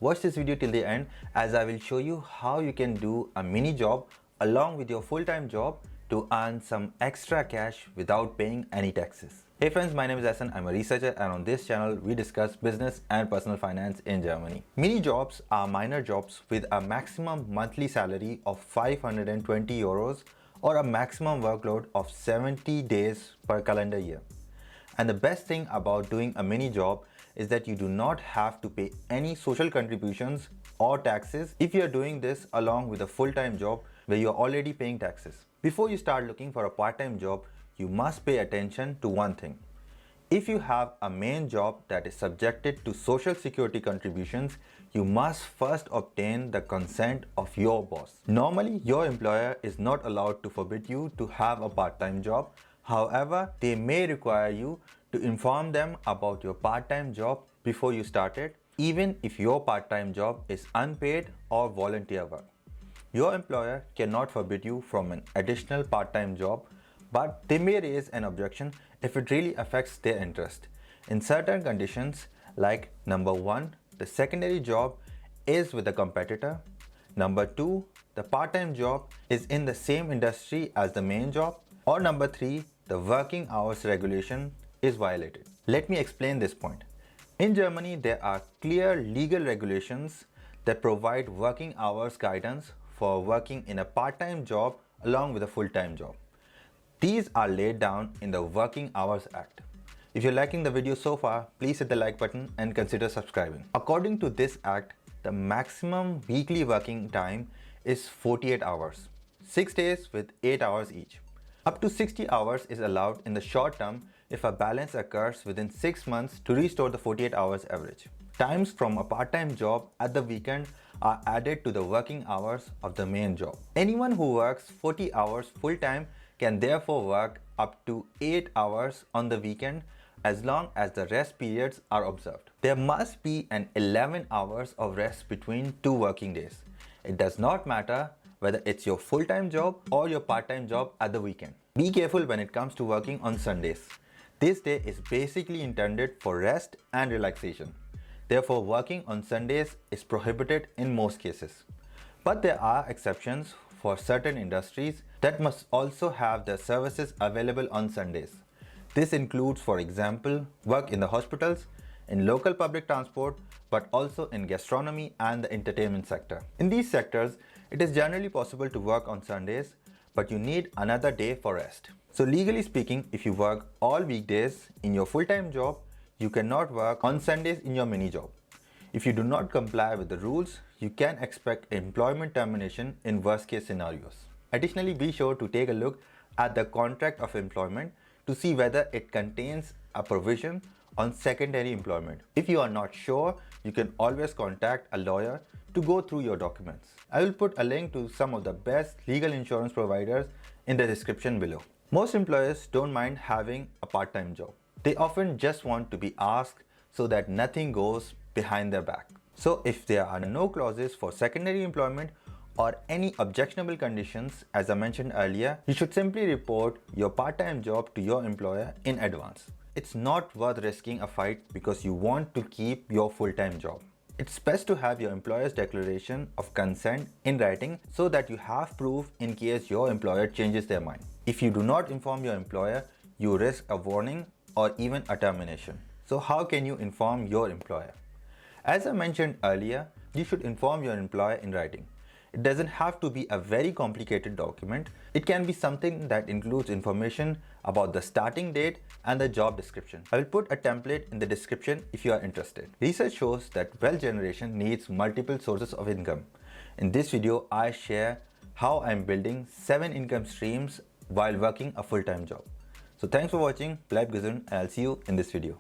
Watch this video till the end as I will show you how you can do a mini job along with your full-time job to earn some extra cash without paying any taxes. Hey friends, my name is Ahsan. I'm a researcher and on this channel we discuss business and personal finance in Germany. Mini jobs are minor jobs with a maximum monthly salary of 520 euros or a maximum workload of 70 days per calendar year. And the best thing about doing a mini job is that you do not have to pay any social contributions or taxes if you are doing this along with a full-time job where you are already paying taxes. Before you start looking for a part-time job, you must pay attention to one thing. If you have a main job that is subjected to social security contributions, you must first obtain the consent of your boss. Normally, your employer is not allowed to forbid you to have a part-time job. However, they may require you to inform them about your part-time job before you start it, even if your part-time job is unpaid or volunteer work. Your employer cannot forbid you from an additional part-time job, but they may raise an objection if it really affects their interest. In certain conditions, like number 1, the secondary job is with a competitor. Number 2, the part-time job is in the same industry as the main job. Or number 3, the working hours regulation is violated. Let me explain this point. In Germany, there are clear legal regulations that provide working hours guidance for working in a part-time job along with a full-time job. These are laid down in the Working Hours Act. If you're liking the video so far, please hit the like button and consider subscribing. According to this act, the maximum weekly working time is 48 hours, 6 days with 8 hours each. Up to 60 hours is allowed in the short term if a balance occurs within 6 months to restore the 48 hours average. Times from a part-time job at the weekend are added to the working hours of the main job. Anyone who works 40 hours full-time can therefore work up to 8 hours on the weekend as long as the rest periods are observed. There must be an 11 hours of rest between 2 working days. It does not matter whether it's your full-time job or your part-time job at the weekend. Be careful when it comes to working on Sundays. This day is basically intended for rest and relaxation. Therefore, working on Sundays is prohibited in most cases. But there are exceptions for certain industries that must also have their services available on Sundays. This includes, for example, work in the hospitals, in local public transport, but also in gastronomy and the entertainment sector. In these sectors, it is generally possible to work on Sundays, but you need another day for rest. So legally speaking, if you work all weekdays in your full-time job, you cannot work on Sundays in your mini job. If you do not comply with the rules, you can expect employment termination in worst case scenarios. Additionally, be sure to take a look at the contract of employment to see whether it contains a provision on secondary employment. If you are not sure, you can always contact a lawyer to go through your documents. I will put a link to some of the best legal insurance providers in the description below. Most employers don't mind having a part-time job. They often just want to be asked so that nothing goes behind their back. So if there are no clauses for secondary employment or any objectionable conditions, as I mentioned earlier, you should simply report your part-time job to your employer in advance. It's not worth risking a fight because you want to keep your full-time job. It's best to have your employer's declaration of consent in writing so that you have proof in case your employer changes their mind. If you do not inform your employer, you risk a warning or even a termination. So how can you inform your employer? As I mentioned earlier, you should inform your employer in writing. It doesn't have to be a very complicated document. It can be something that includes information about the starting date and the job description. I will put a template in the description if you are interested. Research shows that wealth generation needs multiple sources of income. In this video, I share how I'm building 7 income streams while working a full-time job. So thanks for watching, bleib gesund, and I'll see you in this video.